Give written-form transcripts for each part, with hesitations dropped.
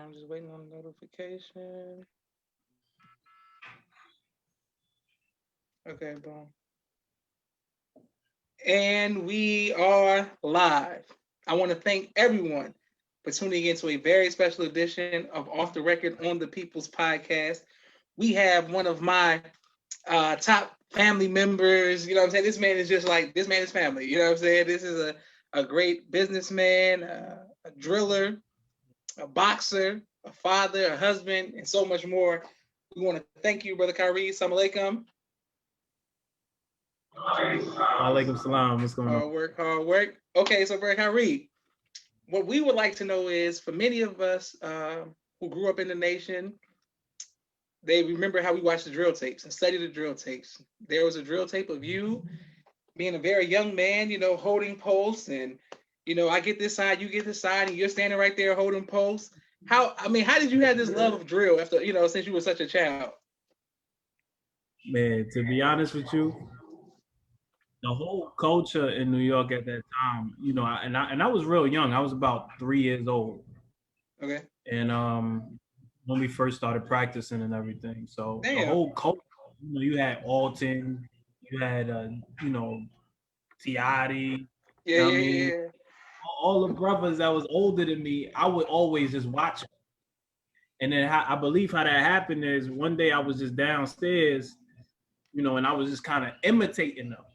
I'm just waiting on the notification. Okay, boom. And we are live. I want to thank everyone for tuning in to a very special edition of Off the Record on the People's Podcast. We have one of my top family members. You know what I'm saying? This man is just like, this man is family. You know what I'm saying? This is a great businessman, a driller, a boxer, a father, a husband, and so much more. We want to thank you, Brother Khairi. Assalamu alaikum. Alaikum salam. What's going on? Hard work. Okay, so Brother Khairi, what we would like to know is, for many of us who grew up in the nation, they remember how we watched the drill tapes and studied the drill tapes. There was a drill tape of you being a very young man, you know, holding posts, and you know, I get this side, you get this side, and you're standing right there holding posts. How did you have this love of drill after, you know, since you were such a child? Man, to be honest with you, the whole culture in New York at that time, you know, and I was real young. I was about 3 years old. Okay. And when we first started practicing and everything, so Damn. the whole culture, you know, you had Alton, you had you know, Tiati, Yeah. all the brothers that was older than me, I would always just watch them. And then I believe how that happened is one day I was just downstairs, you know, and I was just kind of imitating them.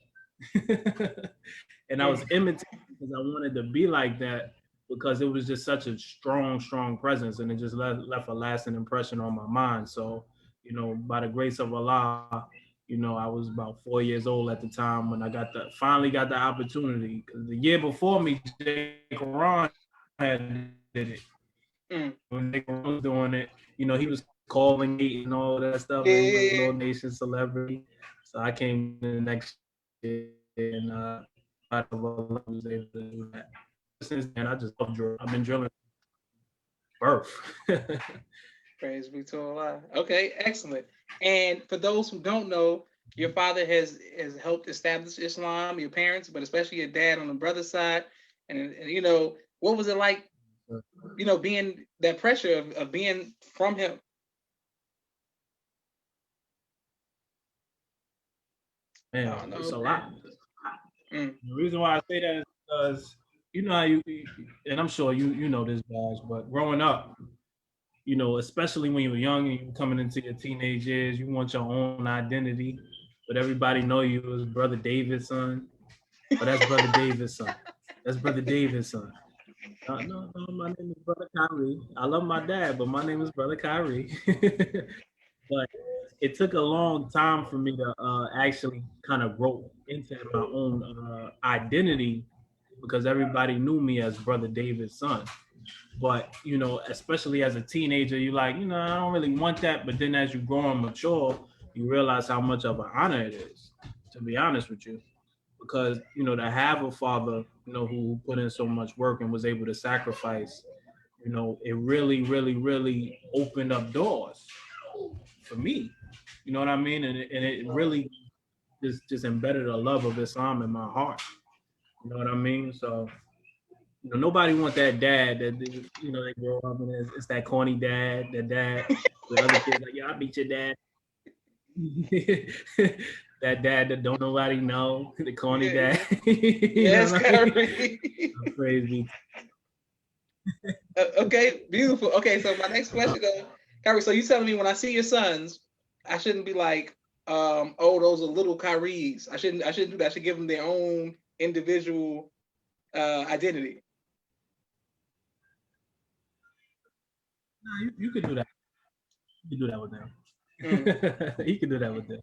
And I was imitating because I wanted to be like that, because it was just such a strong presence, and it just left a lasting impression on my mind. So, you know, by the grace of Allah, you know, I was about 4 years old at the time when I finally got the opportunity. Because the year before me, Jay Quran had did it. When Jay Quran was doing it, you know, he was calling me and all that stuff. Yeah. And he was a All Nation celebrity. So I came in the next year, and I was able to do that. Since then, I just love drilling. I've been drilling birth. Praise be to Allah. Okay, excellent. And for those who don't know, your father has helped establish Islam, your parents, but especially your dad on the brother's side. And you know, what was it like, you know, being that pressure of being from him? Man, it's a lot. The reason why I say that is because, you know how you, and I'm sure you know this, guys, but growing up, you know, especially when you were young and you were coming into your teenage years, you want your own identity, but everybody know you as Brother David's son. But that's Brother David's son. That's Brother David's son. No, my name is Brother Khairi. I love my dad, but my name is Brother Khairi. But it took a long time for me to actually kind of grow into my own identity, because everybody knew me as Brother David's son. But, you know, especially as a teenager, you're like, you know, I don't really want that. But then as you grow and mature, you realize how much of an honor it is, to be honest with you. Because, you know, to have a father, you know, who put in so much work and was able to sacrifice, you know, it really opened up doors for me. You know what I mean? And it really just embedded a love of Islam in my heart. You know what I mean? So, you know, nobody want that dad that, you know, they grow up and it's that corny dad, that dad, the other kids like, yeah, I beat your dad. That dad that don't nobody know, the corny dad. Yes, Khairi. Crazy. Okay, beautiful. Okay, so my next question though, Khairi, so you telling me when I see your sons, I shouldn't be like, oh, those are little Khairis. I shouldn't do that. I should give them their own individual identity. Nah, you could do that. You could do that with them. You can do that with them.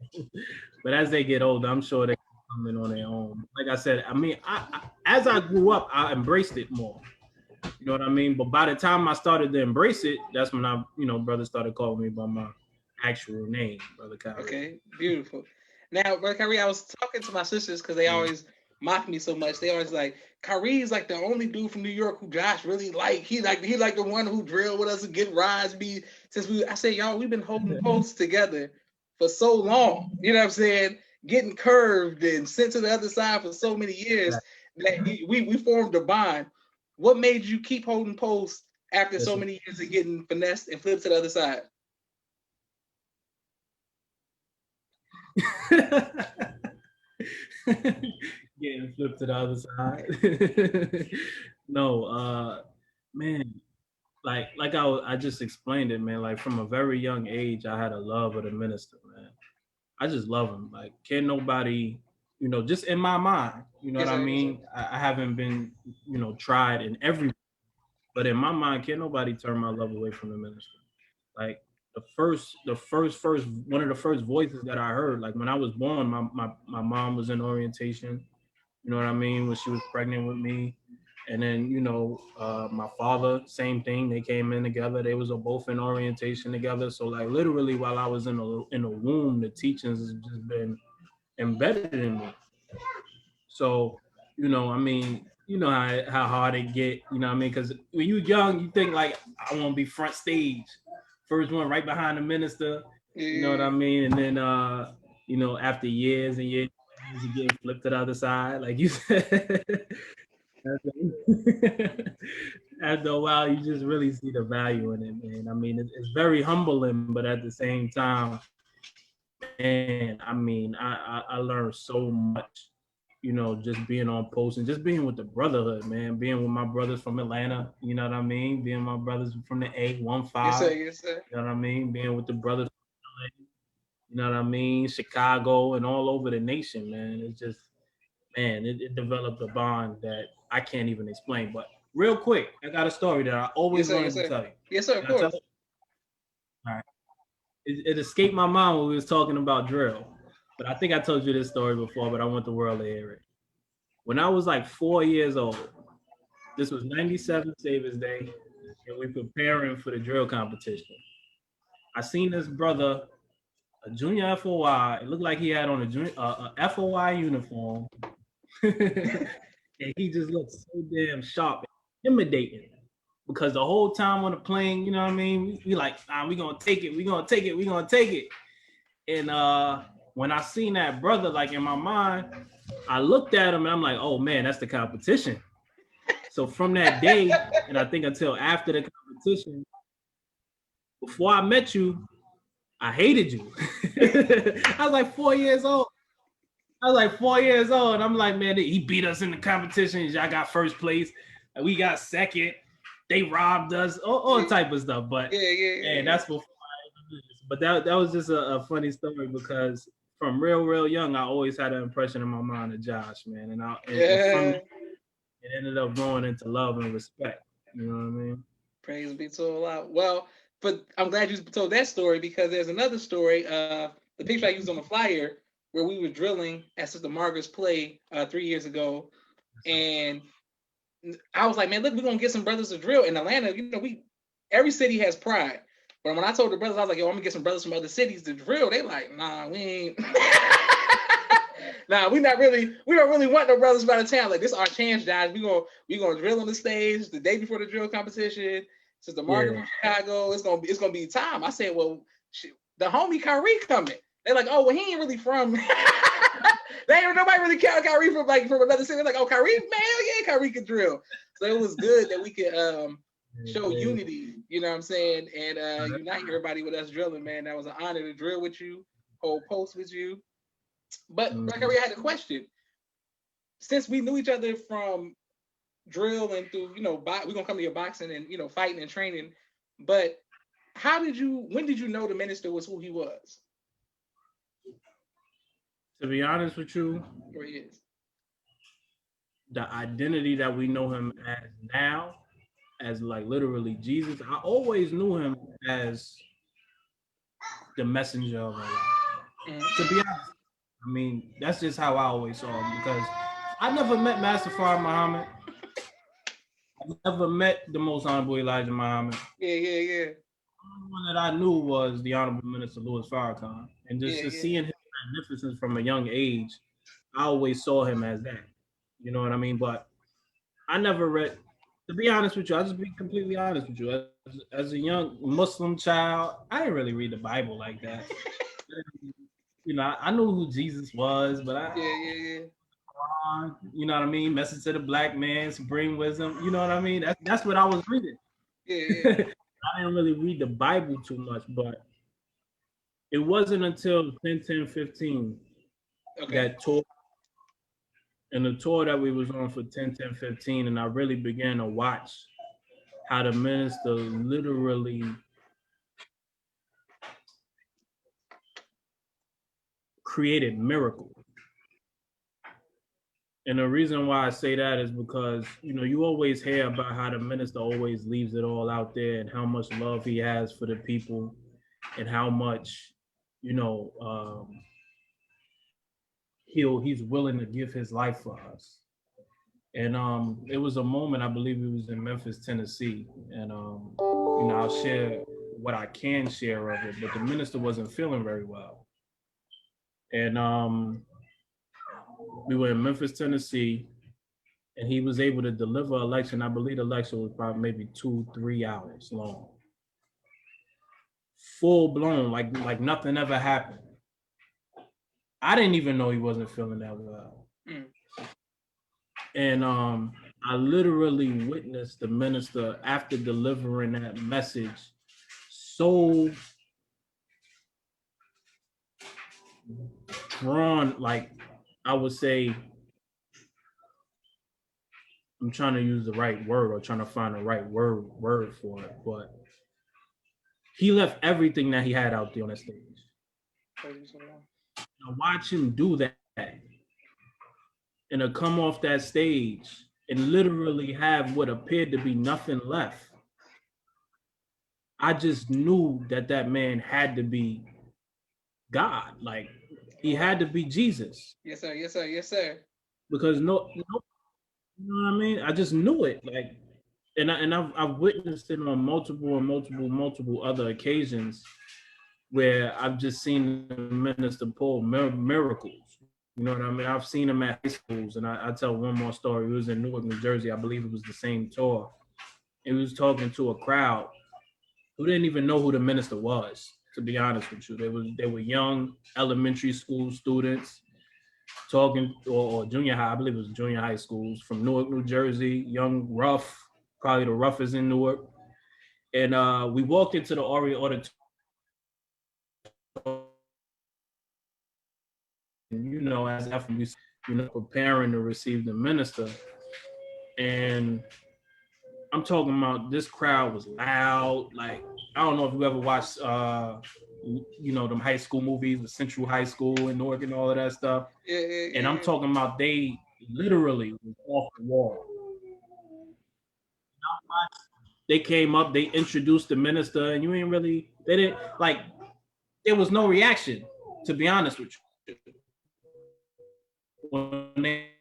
But as they get older, I'm sure they come in on their own. Like I said, I mean, as I grew up, I embraced it more. You know what I mean? But by the time I started to embrace it, that's when brothers started calling me by my actual name, Brother Khairi. Okay, beautiful. Now, Brother Khairi, I was talking to my sisters because they always mock me so much. They always like, Khairi's like the only dude from New York who Josh really like. He like the one who drilled with us and get rides. I said, y'all, we've been holding posts together for so long. You know what I'm saying? Getting curved and sent to the other side for so many years that we formed a bond. What made you keep holding posts after so many years of getting finessed and flipped to the other side? Getting flipped to the other side. No, man, like I just explained it, man. Like from a very young age, I had a love of the minister, man. I just love him. Like, can't nobody, just in my mind, you know what I mean? I haven't been, tried in every, but in my mind, can't nobody turn my love away from the minister. Like the first, one of the first voices that I heard, like when I was born, my mom was in orientation, you know what I mean? When she was pregnant with me. And then, my father, same thing. They came in together. They was both in orientation together. So like literally while I was in the womb, the teachings has just been embedded in me. So, I mean, you know how hard it get, you know what I mean? Because when you're young, you think like, I want to be front stage. First one right behind the minister, you know what I mean? And then, after years and years, you get flipped to the other side, like you said. After a while, you just really see the value in it, man. I mean, it's very humbling, but at the same time, man, I mean, I learned so much, just being on post and just being with the brotherhood, man. Being with my brothers from Atlanta, you know what I mean? Being my brothers from the 815. Yes, sir. You know what I mean? Being with the brothers from LA, you know what I mean? Chicago and all over the nation, man. It's just, man, it developed a bond that I can't even explain. But real quick, I got a story that I always wanted to tell you. Yes, sir, of course. All right. It escaped my mind when we was talking about drill. But I think I told you this story before, but I want the world to hear it. When I was like 4 years old, this was 97 Savers Day, and we preparing for the drill competition. I seen this brother, a junior FOI. It looked like he had on a FOI uniform. And he just looked so damn sharp, intimidating. Because the whole time on the plane, you know what I mean? We like, we gonna take it, we gonna take it, we gonna take it. And when I seen that brother, like in my mind, I looked at him and I'm like, oh man, that's the competition. So from that day, and I think until after the competition, before I met you, I hated you. I was like 4 years old. And I'm like, man, he beat us in the competition. Y'all got first place. We got second. They robbed us, all type of stuff. But yeah. That's before but that was just a funny story because from real young, I always had an impression in my mind of Josh, man. And it ended up growing into love and respect. You know what I mean? Praise be to Allah. Well, but I'm glad you told that story because there's another story. The picture I used on the flyer where we were drilling at Sister Margaret's play 3 years ago. And I was like, man, look, we're going to get some brothers to drill in Atlanta. Every city has pride. But when I told the brothers, I was like, yo, I'm going to get some brothers from other cities to drill. They like, nah, we ain't. Nah, we don't really want no brothers from out of town. Like, this is our chance, guys. We gonna drill on the stage the day before the drill competition. Since the market from Chicago, it's gonna be time. I said, well, the homie Khairi coming. They're like, oh, well, he ain't really from. Nobody really count Khairi from another city. They're like, oh, Khairi, man, Khairi could drill. So it was good that we could show unity. You know what I'm saying? And unite everybody with us drilling, man. That was an honor to drill with you, hold post with you. But Khairi, I had a question. Since we knew each other from drill and through, we're gonna come to your boxing and fighting and training. But when did you know the minister was who he was? To be honest with you, where he is. The identity that we know him as now, as like literally Jesus, I always knew him as the messenger of Allah. To be honest, I mean, that's just how I always saw him because I never met Master Farrkhan Muhammad. I never met the Most Honorable Elijah Muhammad. Yeah. The only one that I knew was the Honorable Minister Louis Farrakhan. And just seeing his magnificence from a young age, I always saw him as that. You know what I mean? But I never read, to be honest with you, I'll just be completely honest with you. As a young Muslim child, I didn't really read the Bible like that. I knew who Jesus was, but you know what I mean? Message to the Black Man, Supreme Wisdom. You know what I mean? That's what I was reading. Yeah. I didn't really read the Bible too much, but it wasn't until 10-10-15 that tour, and the tour that we was on for 10-10-15, and I really began to watch how the minister literally created miracles. And the reason why I say that is because, you always hear about how the minister always leaves it all out there and how much love he has for the people and how much, he's willing to give his life for us. And it was a moment, I believe it was in Memphis, Tennessee. And, I'll share what I can share of it, but the minister wasn't feeling very well. And we were in Memphis, Tennessee, and he was able to deliver a lecture. And I believe the lecture was probably maybe 2-3 hours long. Full blown, like nothing ever happened. I didn't even know he wasn't feeling that well. And I literally witnessed the minister after delivering that message so drawn, like I would say, I'm trying to use the right word or trying to find the right word for it, but he left everything that he had out there on the stage. Now watch him do that and to come off that stage and literally have what appeared to be nothing left. I just knew that man had to be God. Like he had to be Jesus. Yes, sir. Yes, sir. Yes, sir. Because no, you know what I mean? I just knew it. Like, and I've witnessed it on multiple other occasions where I've just seen the minister pull miracles. You know what I mean? I've seen him at high schools, and I tell one more story. It was in Newark, New Jersey. I believe it was the same tour. He was talking to a crowd who didn't even know who the minister was, to be honest with you. They were young elementary school students talking, or junior high, I believe it was junior high schools from Newark, New Jersey, young, rough, probably the roughest in Newark. And we walked into the auditorium. And, as after we, preparing to receive the minister. And I'm talking about this crowd was loud. Like, I don't know if you ever watched, them high school movies with Central High School in Newark and all of that stuff. Yeah. And I'm talking about they literally was off the wall. They came up, they introduced the minister, and they didn't, like, there was no reaction, to be honest with you. When they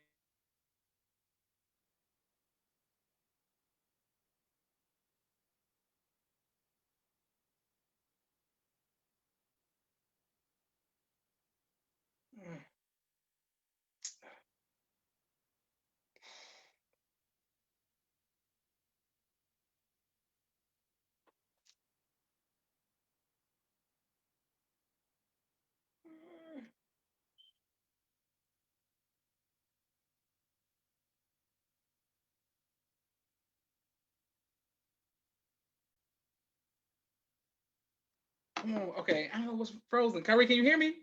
Come on. Okay. I don't know what's frozen. Khairi, can you hear me?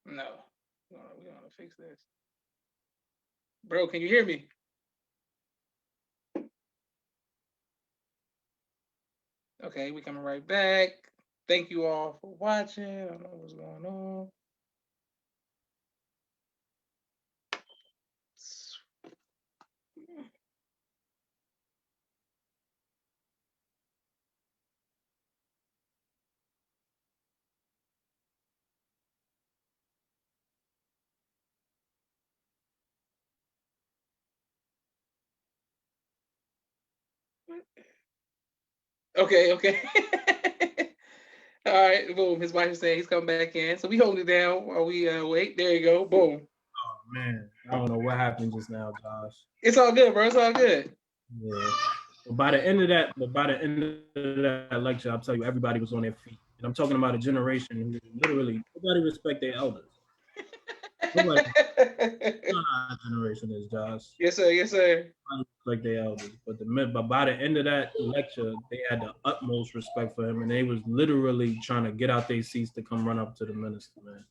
No. We're gonna fix this. Bro, can you hear me? Okay, we coming right back. Thank you all for watching. I don't know what's going on. Okay. All right, boom. His wife is saying he's coming back in. So we hold it down while we wait. There you go. Boom. Oh man, I don't know what happened just now, Josh. It's all good, bro. It's all good. Yeah. But by the end of that lecture, I'll tell you, everybody was on their feet. And I'm talking about a generation who literally nobody respect their elders. Nobody, our generation is, Josh. Yes, sir. Yes, sir. Like they elders, but by the end of that lecture, they had the utmost respect for him, and they was literally trying to get out their seats to come run up to the minister, man.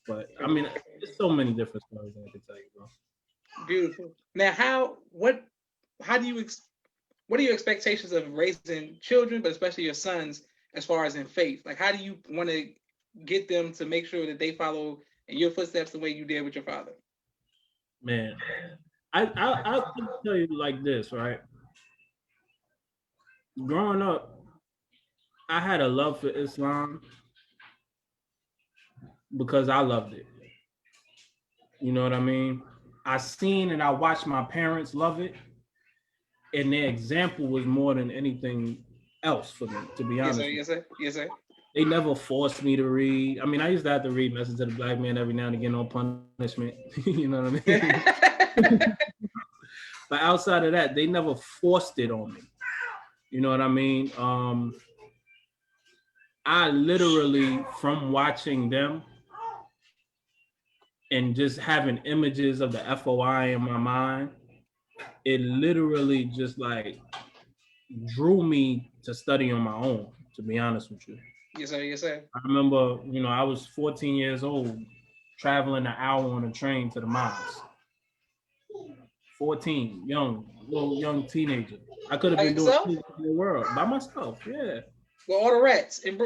But I mean, there's so many different stories I can tell you, bro. Beautiful. Now, what are your expectations of raising children, but especially your sons, as far as in faith? Like, how do you want to get them to make sure that they follow in your footsteps the way you did with your father? Man, I'll tell you like this, right? Growing up, I had a love for Islam because I loved it. You know what I mean? I seen and I watched my parents love it, and their example was more than anything else for me, to be honest. Yes, sir. Yes, sir. They never forced me to read. I mean, I used to have to read Message to the Black Man every now and again on punishment. You know what I mean? But outside of that, they never forced it on me. You know what I mean? I literally, from watching them and just having images of the FOI in my mind, it literally just like drew me to study on my own, to be honest with you. Yes, sir. Yes, sir. I remember, I was 14 years old, traveling an hour on a train to the mosque. 14, little young teenager. I could have been doing anything in the world by myself. Yeah. Well, all the rats in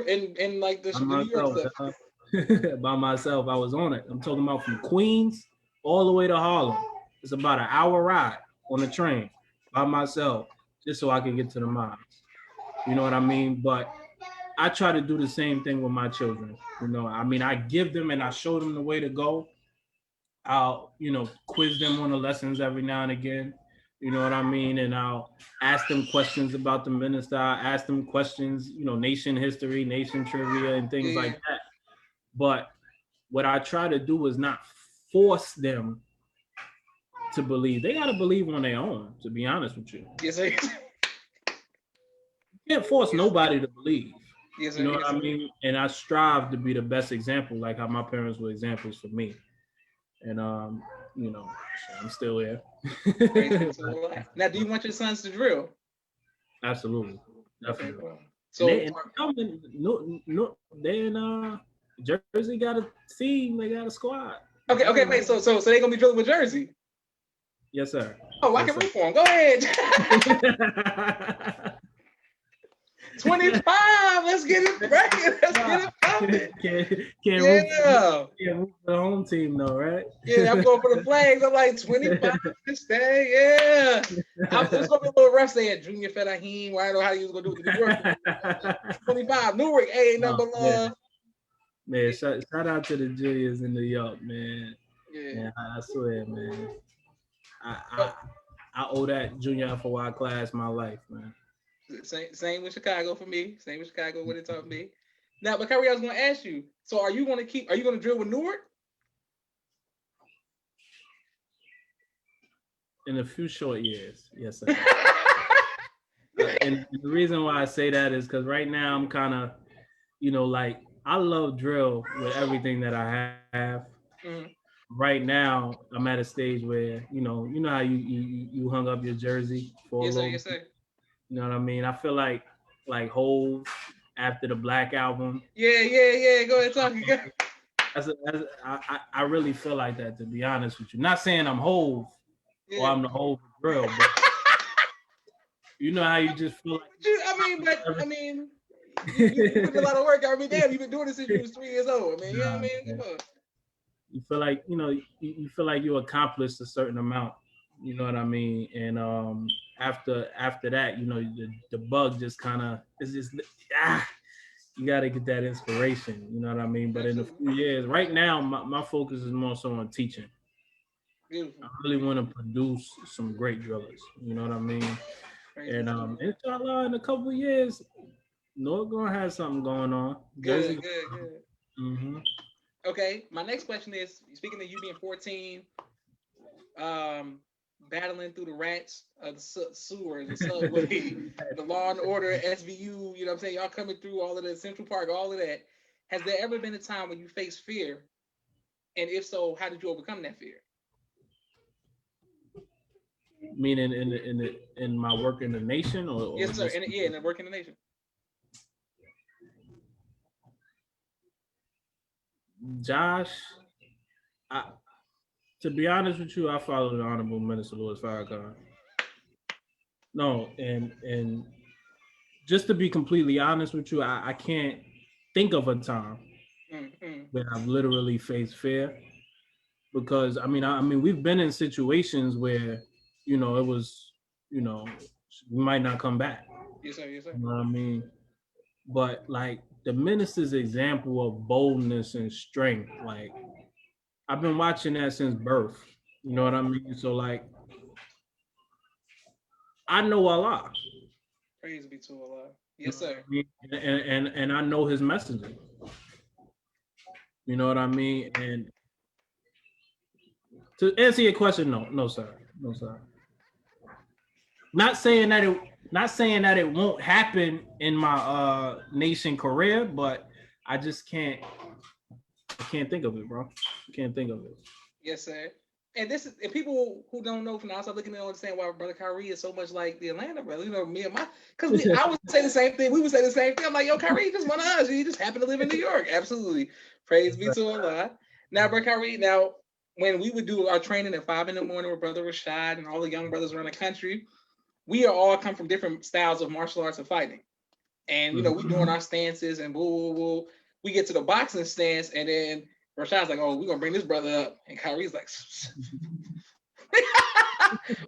like the New York stuff. By myself, I was on it. I'm talking about from Queens all the way to Harlem. It's about an hour ride on the train by myself, just so I can get to the mosque. You know what I mean? But I try to do the same thing with my children. I mean, I give them and I show them the way to go. I'll, quiz them on the lessons every now and again. You know what I mean? And I'll ask them questions about the minister. I'll ask them questions, nation history, nation trivia, and things like that. But what I try to do is not force them to believe. They got to believe on their own, to be honest with you. Yes, sir. You can't force nobody to believe. Yes, sir. You know what I mean? And I strive to be the best example, like how my parents were examples for me. And I'm still here. Now, do you want your sons to drill? Absolutely, definitely. Okay, so they in Jersey got a team. They got a squad. Okay, wait. So they gonna be drilling with Jersey? Yes, sir. Oh, I can root for them. Go ahead. 25. Let's get it bracket. Let's get it popping. Can't root for the home team though, right? Yeah, I'm going for the Flags. I'm like 25 this day. Yeah. It's gonna be a little rough saying Junior Fedahim. I don't know how he was gonna do it with 25. Newark, ain't number love. Man, shout out to the juniors in New York, man. Yeah. Man, I swear, man. I owe that junior FOI class my life, man. Same with Chicago for me. Same with Chicago when it taught me. Now, but Khairi, I was going to ask you. So, are you going to drill with Newark? In a few short years, yes, sir. And the reason why I say that is because right now I'm kind of, like I love drill with everything that I have. Mm-hmm. Right now, I'm at a stage where you know how you hung up your jersey for yes, sir. Yes, sir. You know what I mean? I feel like Hov after the Black album. Yeah. Go ahead, talk again. I really feel like that, to be honest with you. Not saying I'm Hov or I'm the Hov drill, but you know how you just feel like. You put a lot of work. I mean, damn, you've been doing this since you was 3 years old. I mean, you know what I mean? Come on. You feel like you feel like you accomplished a certain amount. You know what I mean? And after that, the bug just kind of it's just you got to get that inspiration. You know what I mean? But in a few years, right now, my focus is more so on teaching. Beautiful. I really want to produce some great drillers. You know what I mean? And inshallah, in a couple of years, North gonna have something going on. Good. Mm-hmm. Okay, my next question is: speaking of you being 14, battling through the rats of the sewer, the subway, the Law and Order, SVU, you know what I'm saying? Y'all coming through all of the Central Park, all of that. Has there ever been a time when you faced fear And if so, how did you overcome that fear? Meaning in my work in the nation, or yes, sir. In the work in the nation. Josh, to be honest with you, I follow the Honorable Minister Min Farrkhan. No, and just to be completely honest with you, I can't think of a time where I've literally faced fear, because I mean we've been in situations where it was we might not come back. Yes, sir. Yes, sir. You know what I mean? But like the minister's example of boldness and strength, like I've been watching that since birth. You know what I mean? So like I know Allah. Praise be to Allah. Yes, sir. And I know his messenger. You know what I mean? And to answer your question, no, sir. Not saying that it won't happen in my nation career, but I can't think of it, bro. I can't think of it. Yes, sir. And this is, if people who don't know from the outside looking, they don't understand why Brother Khairi is so much like the Atlanta brother. Me and because I would say the same thing. We would say the same thing. I'm like, yo, Khairi just one of us. You just happen to live in New York. Absolutely. Praise be to Allah. Now, Brother Khairi, when we would do our training at 5 a.m. with Brother Rashad and all the young brothers around the country, we are all come from different styles of martial arts and fighting. And, we doing our stances and boo. We get to the boxing stance, and then Rashad's like, oh, we're going to bring this brother up. And Kyrie's like,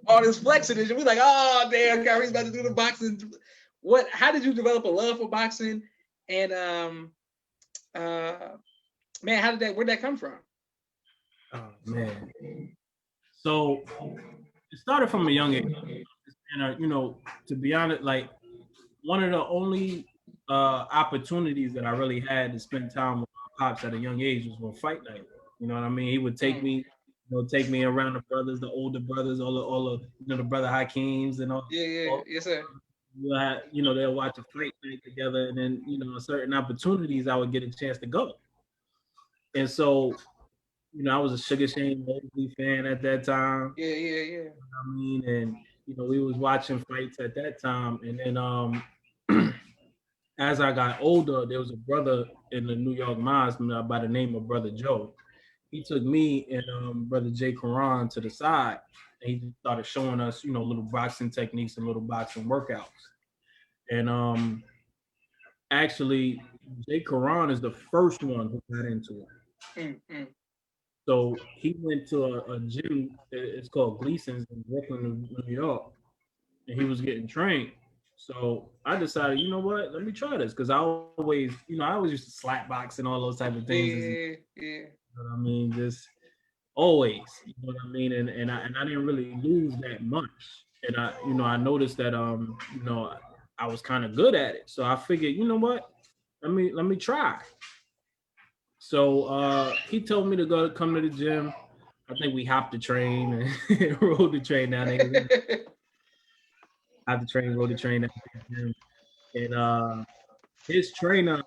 all this flexing. And we're like, oh, damn, Kyrie's about to do the boxing. How did you develop a love for boxing? And, man, where'd that come from? Oh, man. So it started from a young age. And, to be honest, like one of the only opportunities that I really had to spend time with my pops at a young age was on fight night. You know what I mean? He would take me, around the brothers, the older brothers, all the the brother Hakeems and all. Yeah, yes, sir. They'll watch a fight night together, and then certain opportunities I would get a chance to go. And so, I was a Sugar Shane Mosley fan at that time. Yeah. You know what I mean? And we was watching fights at that time, and then as I got older, there was a brother in the New York Mosque by the name of Brother Joe. He took me and Brother Jay Quran to the side, and he started showing us, little boxing techniques and little boxing workouts. And actually, Jay Quran is the first one who got into it. So he went to a gym, it's called Gleason's in Brooklyn, New York, and he was getting trained. So I decided, you know what, let me try this, because I always used to slap box and all those type of things. Yeah. You know what I mean? Just always, you know what I mean? And I didn't really lose that much. And I noticed that I was kind of good at it. So I figured, you know what, let me try. So he told me to come to the gym. I think we hopped the train and rode the train down there. Rode the train down there. And his trainer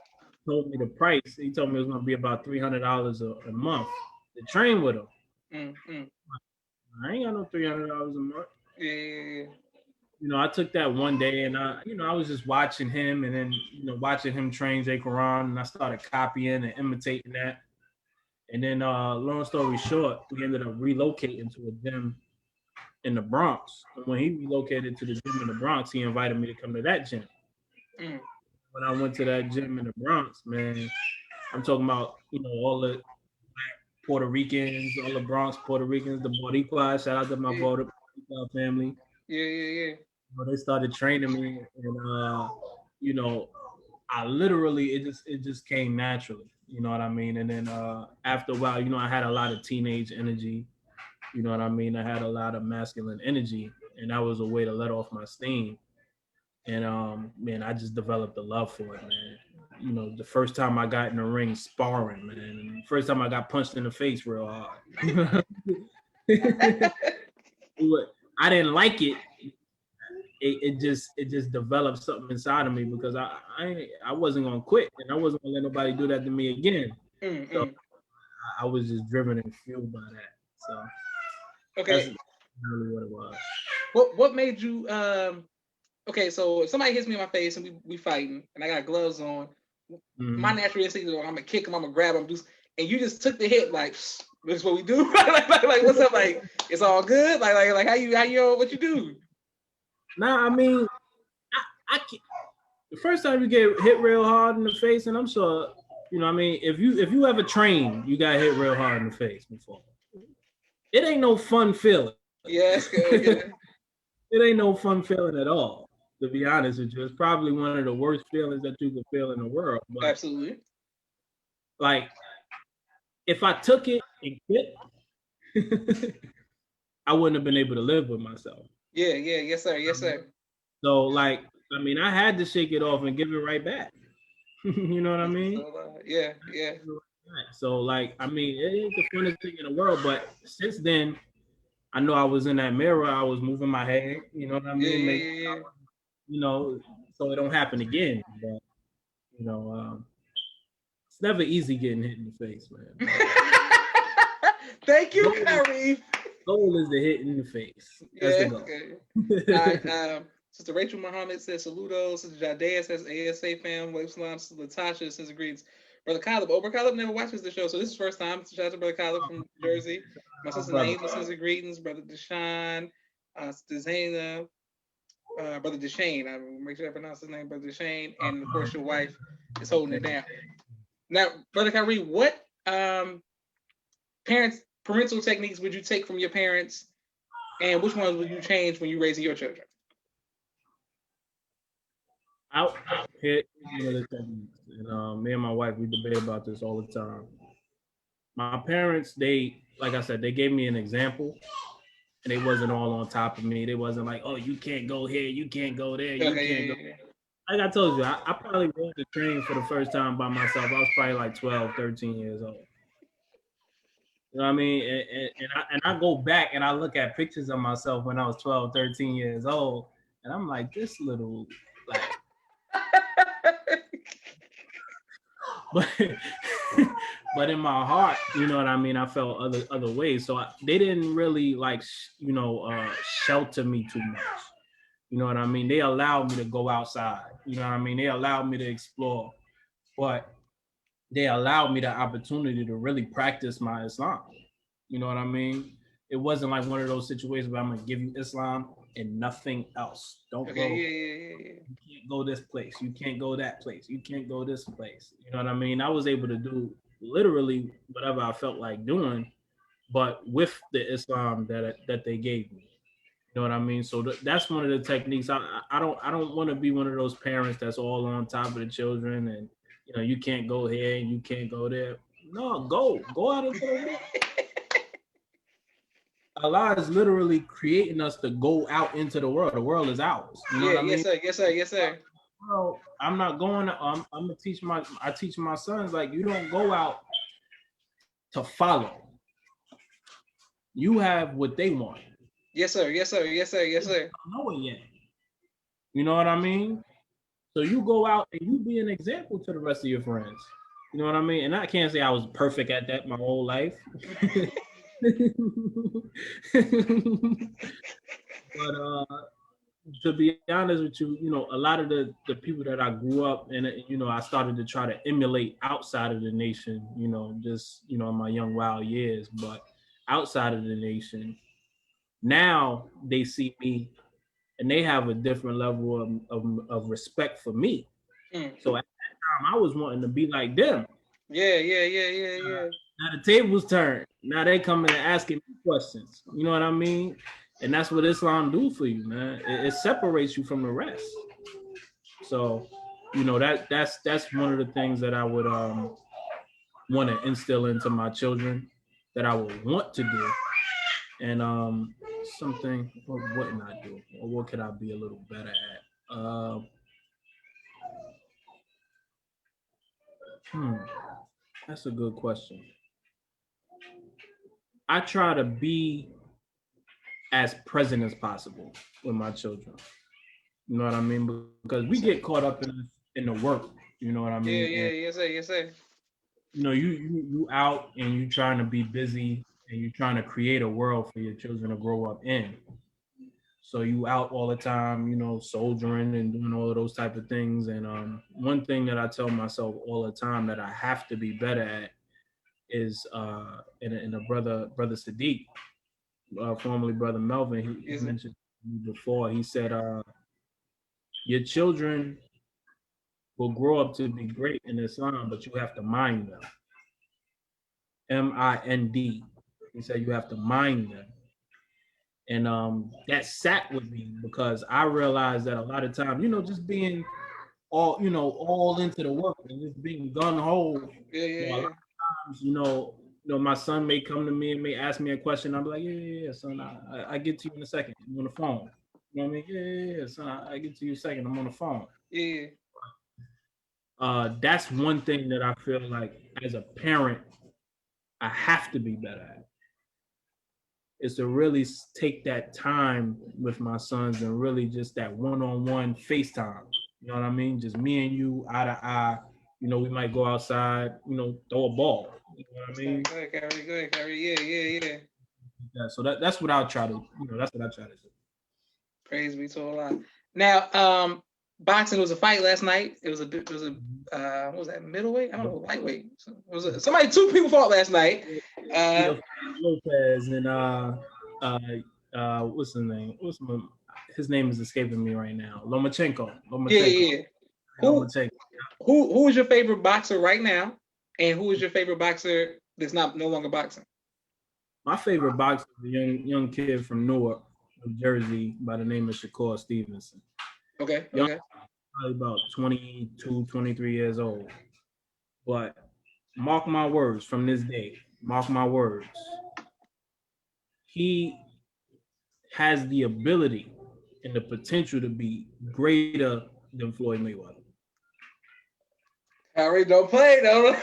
told me the price. He told me it was going to be about $300 a month to train with him. I ain't got no $300 a month. Yeah. I took that one day, and I was just watching him, and then watching him train Jay Quran, and I started copying and imitating that. And then, long story short, we ended up relocating to a gym in the Bronx. And when he relocated to the gym in the Bronx, he invited me to come to that gym. When I went to that gym in the Bronx, man, I'm talking about all the Black Puerto Ricans, all the Bronx Puerto Ricans, the Boricuas. Shout out to my Boricua family. Yeah. They started training me, and I literally it just came naturally. You know what I mean? And then after a while, I had a lot of teenage energy. You know what I mean? I had a lot of masculine energy, and that was a way to let off my steam. And man, I just developed a love for it, man. The first time I got in the ring sparring, man. The first time I got punched in the face real hard. I didn't like it. It just developed something inside of me, because I wasn't gonna quit, and I wasn't gonna let nobody do that to me again. So I was just driven and fueled by that. So okay, that's really what it was. What made you okay, so if somebody hits me in my face and we fighting and I got gloves on, my natural instinct is I'm gonna kick him, I'm gonna grab him, and you just took the hit like this is what we do. like what's up? Like it's all good. Like how you what you do? Nah, I mean, I can't. The first time you get hit real hard in the face, and I'm sure, you know, I mean, if you ever train, you got hit real hard in the face before. It ain't no fun feeling. Yes, good. Yeah. It ain't no fun feeling at all. To be honest with you, it's probably one of the worst feelings that you could feel in the world. But absolutely. Like, if I took it and quit, I wouldn't have been able to live with myself. Yeah, yes sir. So like, I mean, I had to shake it off and give it right back. You know what I mean? So, yeah. So like, I mean, it ain't the funnest thing in the world, but since then, I know I was in that mirror, I was moving my head, you know what I mean? Yeah. You know, so it don't happen again. But you know, it's never easy getting hit in the face, man. Thank you, Khairi. Goal is to hit in the face. That's the goal. Okay. All right, Sister Rachel Muhammad says saludos. Sister Jadea says ASA fam. Salam. Sister Latasha says greetings. Brother Caleb. Brother Caleb never watches the show, so this is first time. Shout out to Brother Caleb from Jersey. My sister Naima says greetings. Brother Deshaun. Sister Zaina. Brother Deshane. I will make sure I pronounce his name, Brother Deshane. And of course, your wife is holding it down. Now, Brother Khairi, what parental techniques would you take from your parents, and which ones would you change when you're raising your children? Out here, and me and my wife, we debate about this all the time. My parents, like I said, they gave me an example, and they wasn't all on top of me. They wasn't like, oh, you can't go here, you can't go there, you can't go. Like I told you, I probably rode the train for the first time by myself. I was probably like 12, 13 years old. You know what I mean? And I go back and I look at pictures of myself when I was 12, 13 years old, and I'm like, this little, like, but in my heart, you know what I mean, I felt other ways. So they didn't really shelter me too much. You know what I mean? They allowed me to go outside. You know what I mean? They allowed me to explore, but they allowed me the opportunity to really practice my Islam. You know what I mean? It wasn't like one of those situations where I'm gonna give you Islam and nothing else. Don't go. You can't go this place. You can't go that place. You can't go this place. You know what I mean? I was able to do literally whatever I felt like doing, but with the Islam that they gave me. You know what I mean? So that's one of the techniques. I don't want to be one of those parents that's all on top of the children and you can't go here and you can't go there. No, go out into the world. Allah is literally creating us to go out into the world. The world is ours. You know what I mean? Yes, sir. Well, I'm not going. I'm gonna teach my sons, like, you don't go out to follow. You have what they want. Yes, sir. I don't know it yet. You know what I mean? So you go out and you be an example to the rest of your friends. You know what I mean? And I can't say I was perfect at that my whole life. But to be honest with you, a lot of the people that I grew up and I started to try to emulate outside of the nation, just in my young wild years, but outside of the nation, now they see me and they have a different level of respect for me. So at that time I was wanting to be like them. Yeah. Now the tables turn. Now they coming and asking me questions. You know what I mean? And that's what Islam do for you, man. It separates you from the rest. So, that's one of the things that I would want to instill into my children, that I would want to do. And something, what wouldn't I do? Or what could I be a little better at? That's a good question. I try to be as present as possible with my children. You know what I mean? Because we get caught up in the work. You know what I mean? Yeah, yes, sir. you out and you trying to be busy and you trying to create a world for your children to grow up in. So you out all the time, soldiering and doing all of those type of things. And one thing that I tell myself all the time that I have to be better at is and a brother Sadiq, formerly brother Melvin, he mentioned before. He said, your children will grow up to be great in Islam, but you have to mind them. Mind. He said you have to mind them. And that sat with me because I realized that a lot of times, just being all into the work and just being gun ho. A lot of times, my son may come to me and may ask me a question. I'm like, yeah, son, I get to you in a second. I'm on the phone. You know what I mean? Yeah, son, I get to you in a second. I'm on the phone. Yeah. That's one thing that I feel like as a parent, I have to be better at. Is to really take that time with my sons and really just that one-on-one FaceTime. You know what I mean? Just me and you, eye to eye. We might go outside, throw a ball. You know what I mean? Go ahead, Khairi. Yeah. So that's what I'll try to, that's what I try to do. Praise be to Allah. Now, boxing was a fight last night. It was a what was that, middleweight? I don't know, lightweight. Two people fought last night. Lopez and what's his name? His name is escaping me right now. Lomachenko. Yeah. Who is your favorite boxer right now? And who is your favorite boxer that's no longer boxing? My favorite boxer is a young kid from Newark, New Jersey, by the name of Shakur Stevenson. Okay. Probably about 22, 23 years old. But mark my words from this day. Mark my words. He has the ability and the potential to be greater than Floyd Mayweather. Harry, don't play, though.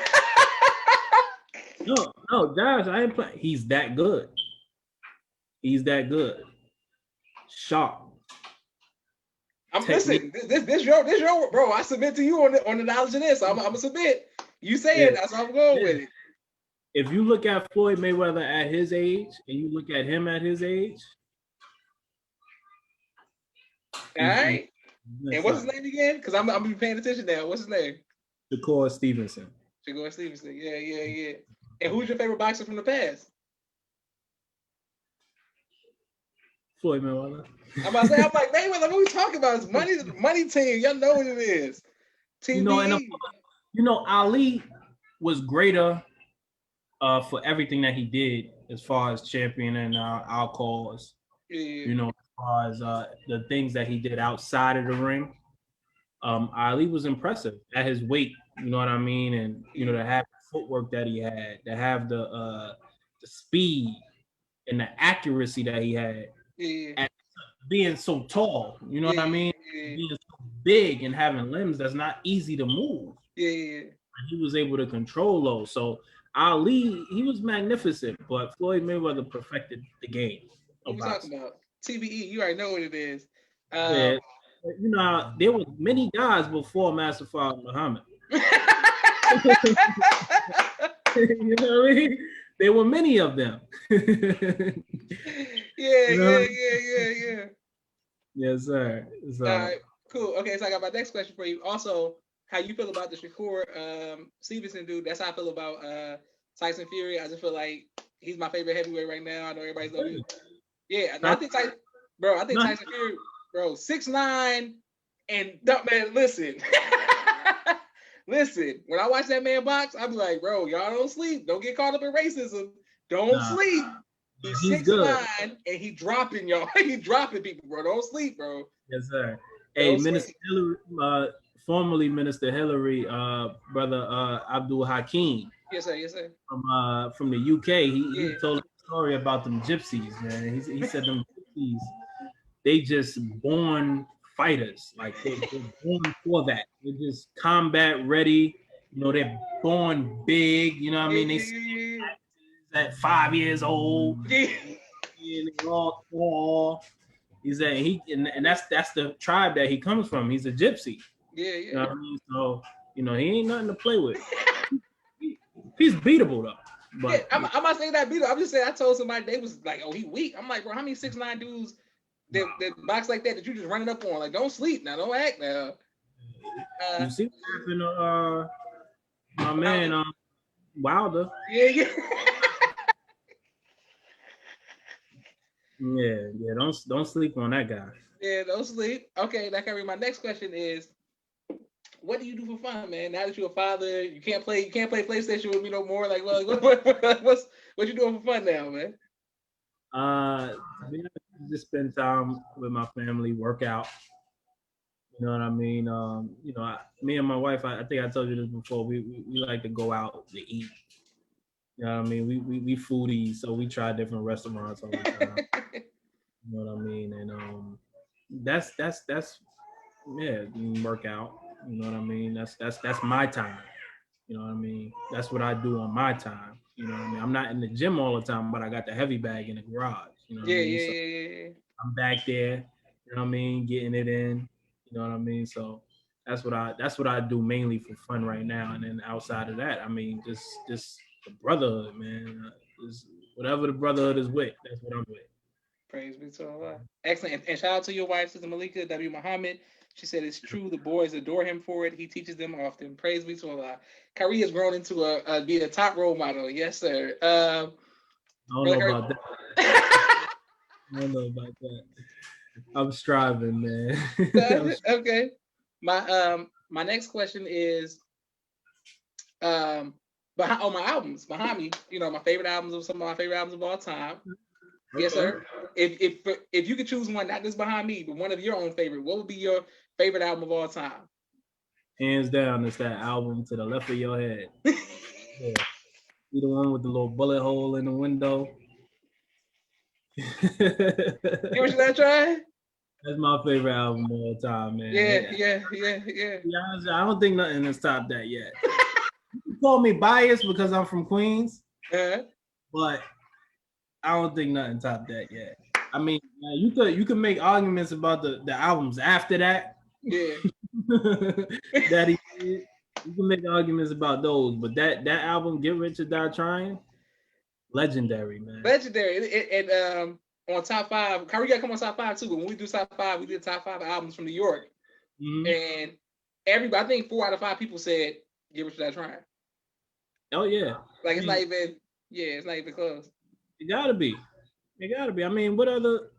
No, Josh, I ain't playing. He's that good. Sharp. I'm listening. This your bro. I submit to you on the knowledge of this. I'm gonna submit. You say it. That's how I'm going with it. If you look at Floyd Mayweather at his age and you look at him at his age, all right. And what's his name again? Because I'm gonna be paying attention now. What's his name? Shakur Stevenson. Yeah. And who's your favorite boxer from the past? Floyd Mayweather. I'm like, Mayweather, what we talking about? It's money team. Y'all know what it is. TV. Ali was greater for everything that he did as far as championing our cause. Yeah. As far as the things that he did outside of the ring. Ali was impressive at his weight, you know what I mean? And, to have the footwork that he had, to have the speed and the accuracy that he had. Yeah. At being so tall, you know what I mean? Yeah. Being so big and having limbs that's not easy to move. Yeah. He was able to control those. So Ali, he was magnificent, but Floyd Mayweather perfected the game. What we talking about? TBE, you already know what it is. Yeah. There were many guys before Master Father Muhammad. You know what I mean? There were many of them. Yeah. Yes, sir. All right, cool. Okay, so I got my next question for you. Also, how you feel about the Shakur Stevenson dude? That's how I feel about Tyson Fury. I just feel like he's my favorite heavyweight right now. I know everybody's knows. Yeah, I think Tyson Fury, bro, 6'9", and man, listen. Listen, when I watch that man box, I'm like, bro, y'all don't sleep. Don't get caught up in racism. Don't sleep. He's 6'9", and he dropping y'all. He dropping people, bro. Don't sleep, bro. Yes, sir. Hey, Minister Hillary, formerly Minister Hillary, brother Abdul Hakim. Yes, sir. From the UK, he told a story about them gypsies, man. He said them gypsies, they just born fighters. Like they're born for that. They're just combat ready. They're born big. You know what I mean? They at 5 years old. They're all tall. He said and that's the tribe that he comes from. He's a gypsy. Yeah. You know what I mean? So he ain't nothing to play with. He's beatable though. But yeah, I'm not saying that beatable. I'm just saying I told somebody they was like, oh, he weak. I'm like, bro, how many 6'9" dudes that box like that you just running up on? Like, don't sleep now, don't act now. You see what happened to my man Wilder? Yeah. Yeah. Don't sleep on that guy. Yeah, don't sleep. Okay, that can be my next question is, what do you do for fun, man? Now that you're a father, you can't play PlayStation with me no more. Like, what you doing for fun now, man? Just spend time with my family, work out. You know what I mean? Me and my wife, I think I told you this before. We like to go out to eat. You know what I mean? We foodies, so we try different restaurants all the time. You know what I mean? And that's work out. You know what I mean? That's my time. You know what I mean? That's what I do on my time. You know what I mean? I'm not in the gym all the time, but I got the heavy bag in the garage. You know what I mean? Yeah. I'm back there. You know what I mean? Getting it in. You know what I mean? So that's what I do mainly for fun right now. And then outside of that, I mean, just the brotherhood, man. Just whatever the brotherhood is with, that's what I'm with. Praise be to Allah. Excellent. And shout out to your wife, Sister Malika W. Muhammad. She said it's true. The boys adore him for it. He teaches them often. Praise be to Allah. Khairi has grown into be a top role model. Yes, sir. I don't know about that. I don't know about that. I'm striving, man. Okay. My next question is behind my albums behind me. You know, my favorite albums of some of my favorite albums of all time. Okay. Yes, sir. If you could choose one, not just behind me, but one of your own favorite, what would be your favorite album of all time? Hands down, it's that album To the Left of Your Head. Yeah. You the one with the little bullet hole in the window. Give it that try. That's my favorite album of all time, man. Yeah. I don't think nothing has topped that yet. You call me biased because I'm from Queens, but I don't think nothing topped that yet. I mean, you could make arguments about the albums after that. Yeah. That he did. You can make arguments about those, but that album, Get Rich or Die Trying, legendary, man. Legendary. And on top 5, Khairi got to come on top 5 too. But when we do top 5, we did top 5 albums from New York, and everybody, I think 4 out of 5 people said Get Rich or Die Trying. Oh yeah. Like it's not even. Yeah, it's not even close. It gotta be. I mean, what other?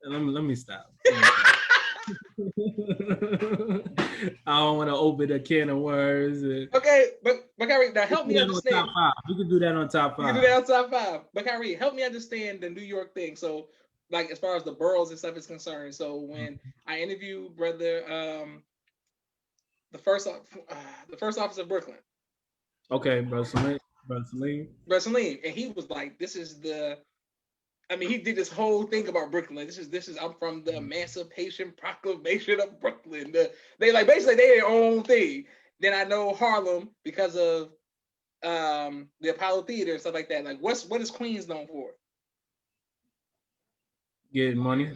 Let me stop. I don't want to open a can of words. Okay, but Khairi, now help me understand. Top 5. We can do that on top 5. You can do that on top 5. But Khairi, help me understand the New York thing. So, like, as far as the boroughs and stuff is concerned. So, when I interviewed brother, the first officer of Brooklyn. Okay, Brother Salim, and he was like, "This is the." I mean, he did this whole thing about Brooklyn. This is. I'm from the Emancipation Proclamation of Brooklyn. They like basically they their own thing. Then I know Harlem because of the Apollo Theater and stuff like that. Like, what is Queens known for? Getting money.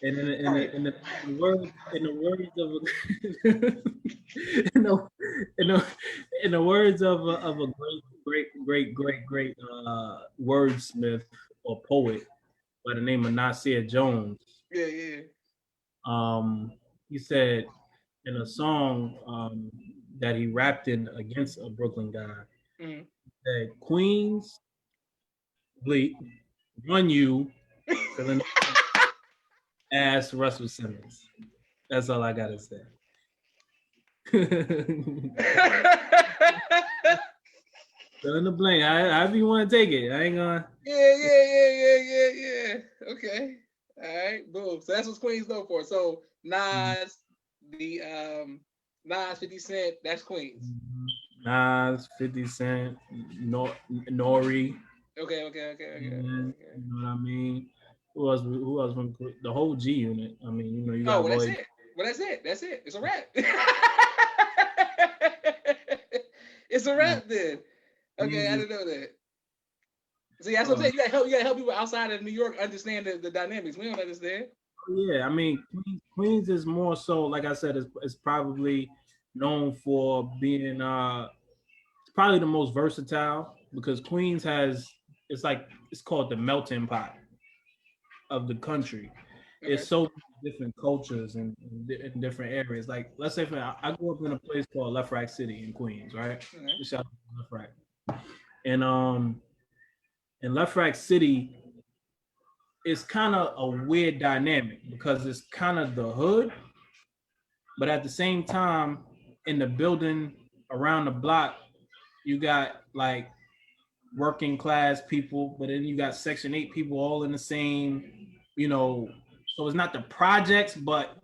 In the words of a great wordsmith or poet by the name of Nasir Jones. Yeah. He said in a song that he rapped in against a Brooklyn guy, he said, "Queens, bleep, run you, ask Russell Simmons." That's all I gotta say. Fill in the blank. However you want to take it. I ain't gonna. Yeah. Okay. All right. Boom. So that's what Queens known for. So Nas, Nas, 50 Cent. That's Queens. Nas, 50 Cent, Nori. Okay. You know what I mean? Who else from the whole G Unit? I mean, you know, you got. That's it. That's it. It's a wrap. It's a wrap then. Okay, I didn't know that. See, that's what I'm saying. You gotta help people outside of New York understand the dynamics. We don't understand. Yeah, I mean, Queens is more so, like I said, it's probably known for being probably the most versatile because Queens it's called the melting pot of the country. Okay. It's so many different cultures and in different areas. Like let's say I grew up in a place called Left Rack City in Queens, right? Shout out to Left Rack. And in Left Rack City, it's kind of a weird dynamic because it's kind of the hood, but at the same time, in the building around the block, you got like working class people, but then you got Section 8 people all in the same, so it's not the projects, but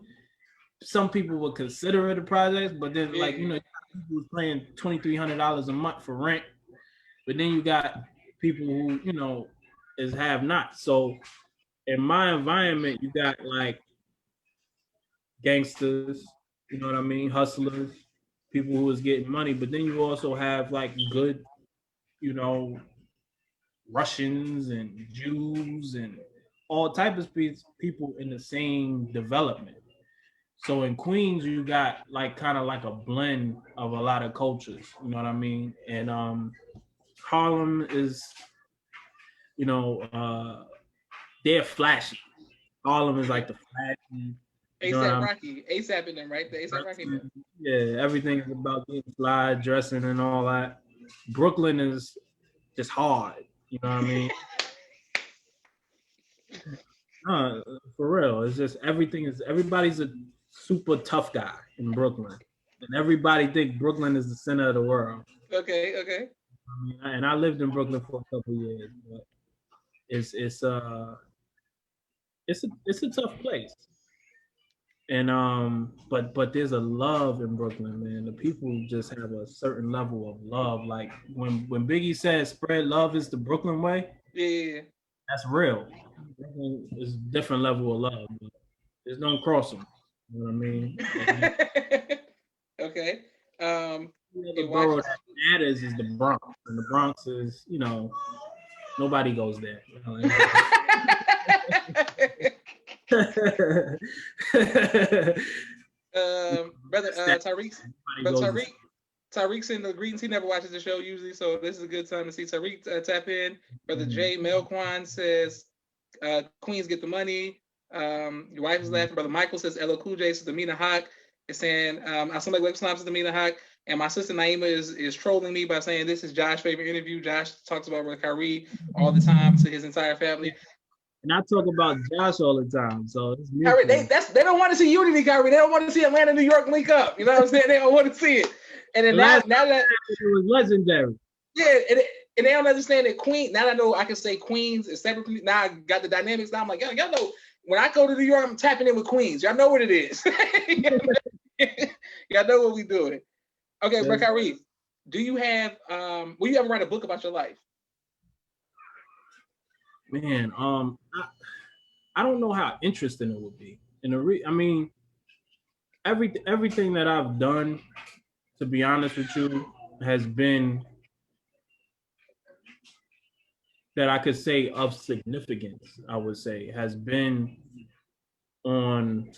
some people would consider it a project, but then people who's paying $2,300 a month for rent, but then you got people who, is have not. So in my environment, you got like gangsters, you know what I mean, hustlers, people who is getting money, but then you also have like good, Russians and Jews and all types of people in the same development. So in Queens, you got like kind of like a blend of a lot of cultures, you know what I mean? And Harlem is, they're flashy. Harlem is like the flashy. ASAP Rocky, ASAP in them, right? The ASAP Rocky. Yeah, everything is about getting fly, dressing, and all that. Brooklyn is just hard. You know what I mean? No, for real. It's just everybody's a super tough guy in Brooklyn. And everybody think Brooklyn is the center of the world. Okay. I mean, I lived in Brooklyn for a couple of years, but it's a tough place. And but there's a love in Brooklyn, man. The people just have a certain level of love. Like when Biggie says spread love is the Brooklyn way. Yeah. That's real. It's a different level of love. There's no crossing. You know what I mean? Okay. The borough that matters is the Bronx. And the Bronx is, nobody goes there. Brother Tariq's in the greetings. He never watches the show usually, so this is a good time to see Tariq tap in. Brother Jay Melquan says, Queens get the money. Your wife is laughing. Brother Michael says, LL Cool J says, Damina Hawk is saying, I sound like Web Slumps is Damina Hawk. And my sister Naima is trolling me by saying this is Josh's favorite interview. Josh talks about Bro Khairi all the time to his entire family. And I talk about Josh all the time. So it's Khairi, they don't want to see unity, Khairi. They don't want to see Atlanta, New York link up. You know what I'm saying? They don't want to see it. And then now that it was legendary. Yeah, and they don't understand that Queens. Now I know I can say Queens is separate from me. Now I got the dynamics. Now I'm like, y'all know when I go to New York, I'm tapping in with Queens. Y'all know what it is. Y'all know what we doing. Okay, Bro Khairi, do you have will you ever write a book about your life? Man, I don't know how interesting it would be. I mean, everything that I've done, to be honest with you, has been that I could say of significance. I would say has been on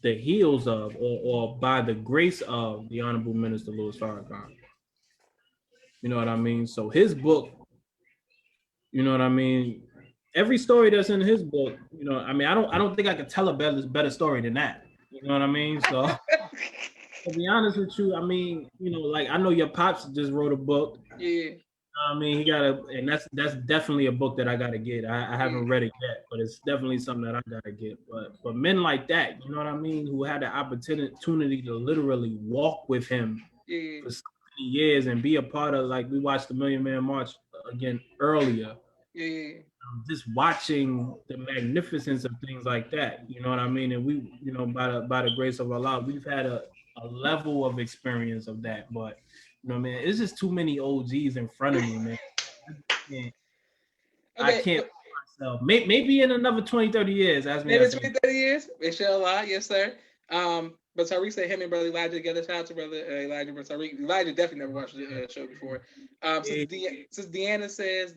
the heels of or by the grace of the Honorable Minister Louis Farrakhan. You know what I mean? So his book, you know what I mean? Every story that's in his book, I mean, I don't think I could tell a better story than that. You know what I mean? So to be honest with you, I mean, like I know your pops just wrote a book. Yeah. I mean, and that's definitely a book that I gotta get. I haven't read it yet, but it's definitely something that I gotta get. But men like that, you know what I mean, who had the opportunity to literally walk with him for so many years and be a part of, like we watched the Million Man March again earlier. Yeah. Just watching the magnificence of things like that, you know what I mean, and we, by the grace of Allah, we've had a level of experience of that, but. Man, it's just too many OGs in front of me, man. I can't myself. Maybe in another 20, 30 years. Maybe 20, 30 years. Inshallah, yes, sir. But Tariq said him and Brother Elijah together. Shout out to Brother Elijah and Tariq. Elijah definitely never watched the show before. Since Deanna says,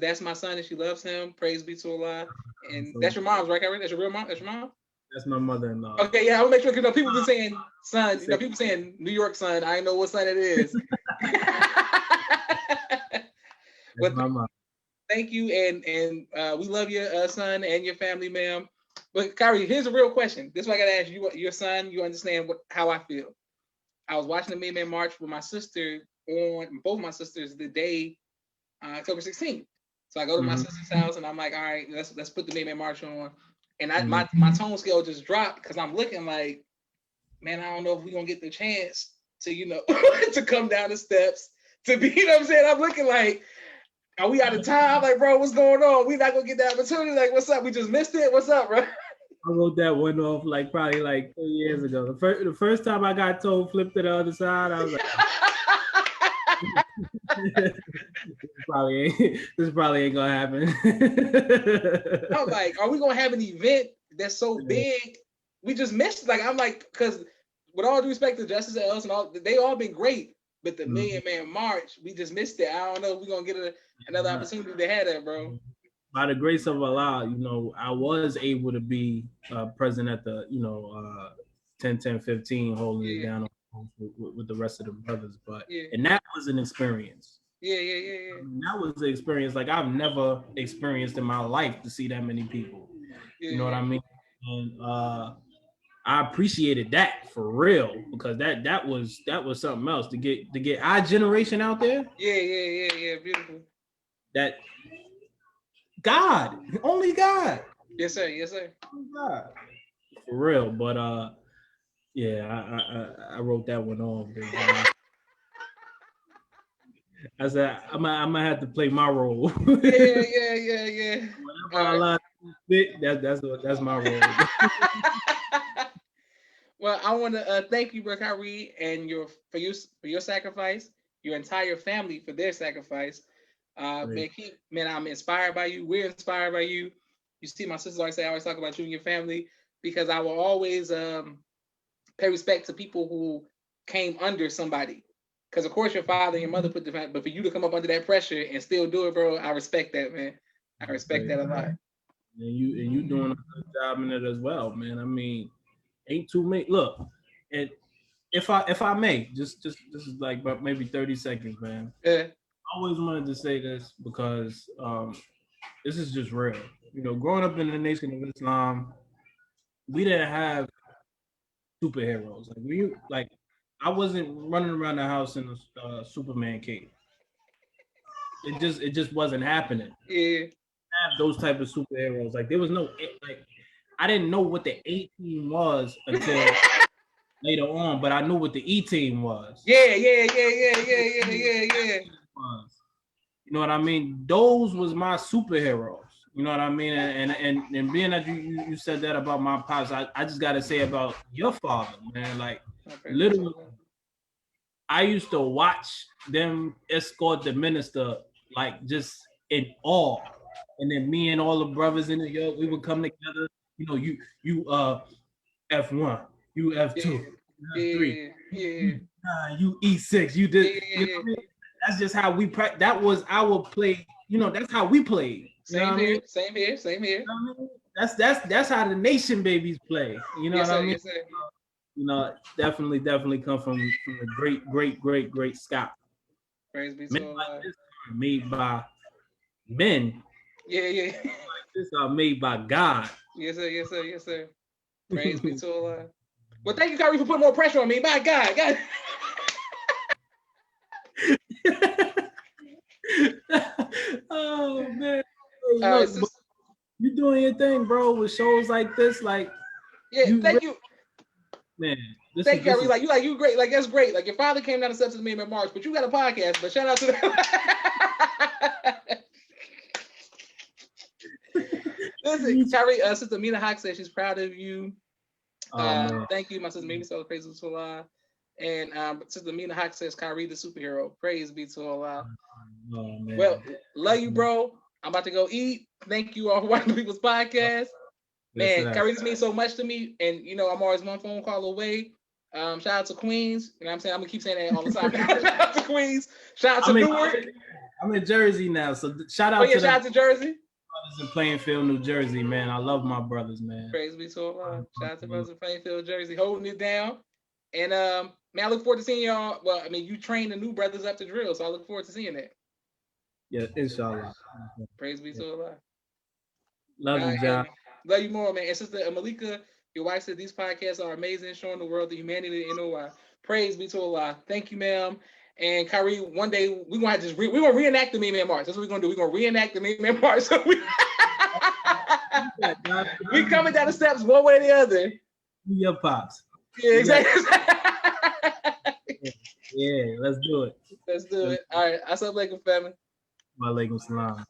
that's my son and she loves him. Praise be to Allah. And that's your mom's, right, Khairi? That's your real mom? That's your mom? That's my mother-in-law. Okay, yeah, I want to make sure because people been saying son. People saying New York son. I know what son it is. That's my mom. Thank you, and we love your son and your family, ma'am. But Khairi, here's a real question. This is what I gotta ask you. Your son, you understand how I feel. I was watching the May Man March with my sister both my sisters the day October 16th. So I go to my sister's house and I'm like, all right, let's put the May Man March on. And my tone scale just dropped because I'm looking like, man, I don't know if we're gonna get the chance to, to come down the steps to be, what I'm saying? I'm looking like, are we out of time? Like, bro, what's going on? We're not gonna get that opportunity. Like, what's up? We just missed it. What's up, bro? I wrote that one off probably 2 years ago. The first time I got told flip to the other side, I was like, this probably ain't gonna happen. I'm like, are we gonna have an event that's so big? We just missed it. Like, I'm like, because with all due respect to Justice Ellis and all, they all been great. But the Million Man March, we just missed it. I don't know if we're gonna get another opportunity to have that, bro. By the grace of Allah, I was able to be present at the 10-10-15 holding it down with the rest of the brothers, but and that was an experience. Yeah. That was an experience like I've never experienced in my life to see that many people. You know what I mean? And I appreciated that for real because that was something else to get our generation out there. Yeah, beautiful. That God, only God. Yes, sir. Only God. For real, but I wrote that one off. I said I'm gonna have to play my role. Yeah. That's my role. Well, I want to thank you, Bro Khairi, and for your sacrifice, your entire family for their sacrifice. Man, I'm inspired by you. We're inspired by you. You see, my sisters always say, I always talk about you and your family because I will always pay respect to people who came under somebody. Because of course your father and your mother put the fact, but for you to come up under that pressure and still do it, bro, I respect that, man. I respect that a lot. And you doing a good job in it as well, man. I mean, ain't too many. Look, and if I may, just this is like about maybe 30 seconds, man. Yeah. I always wanted to say this because this is just real. Growing up in the Nation of Islam, we didn't have superheroes. I wasn't running around the house in a Superman cape. It just wasn't happening. Yeah. Have those type of superheroes. Like there was no I didn't know what the A team was until later on, but I knew what the E team was. Yeah. You know what I mean? Those was my superheroes. You know what I mean? And being that you said that about my pops, I just gotta say about your father, man. Like literally, I used to watch them escort the minister like just in awe. And then me and all the brothers in New York, we would come together. You F1, you F2, you F3, you E6, you did. You know what I mean? That's just how we practice. That was our play. That's how we played. Same here. You know what I mean? That's how the nation babies play. You know what I mean? Yes, Definitely come from a great Scott. Praise be to Allah. Made by men. Yeah. This are made by God. Yes, sir. Praise be to Allah. Well, thank you, Khairi, for putting more pressure on me. By God. Oh man. You doing your thing, bro, with shows like this, like thank you. Man, thank you, Khairi. You great. Like that's great. Like your father came down the steps of me in March, but you got a podcast. But shout out to that. Listen, Khairi, Sister Mina Hawk says she's proud of you. Thank you, my sister. Mimi so praise to Allah. And Sister Mina Hawk says Khairi the superhero. Praise be to Allah. Well, love you, bro. I'm about to go eat. Thank you all for watching People's Podcast. Man, Khairi, this means so much to me. And I'm always one phone call away. Shout out to Queens. You know what I'm saying? I'm gonna keep saying that all the time. Shout out to Queens. Shout out to Newark. I'm in Jersey now, so shout out to shout out to Jersey. in Plainfield, New Jersey, man. I love my brothers, man. Praise be to Allah. Shout out to brothers in Plainfield, Jersey, holding it down. And man, I look forward to seeing y'all. Well, I mean, you train the new brothers up to drill, so I look forward to seeing that. Yeah, inshallah. Praise be to Allah. Love you, John. Love you more, man. And Sister Malika, your wife said these podcasts are amazing, showing the world the humanity in NOI. Praise be to Allah. Thank you, ma'am. And Khairi, one day we're gonna just we're gonna reenact the Min March. That's what we're gonna do. We're gonna reenact the Min March. So we coming down the steps one way or the other. Your pops. Yeah, exactly. Yeah, let's do it. Let's do it. All right. Assalamu alaikum, family. Wa alaikum salam.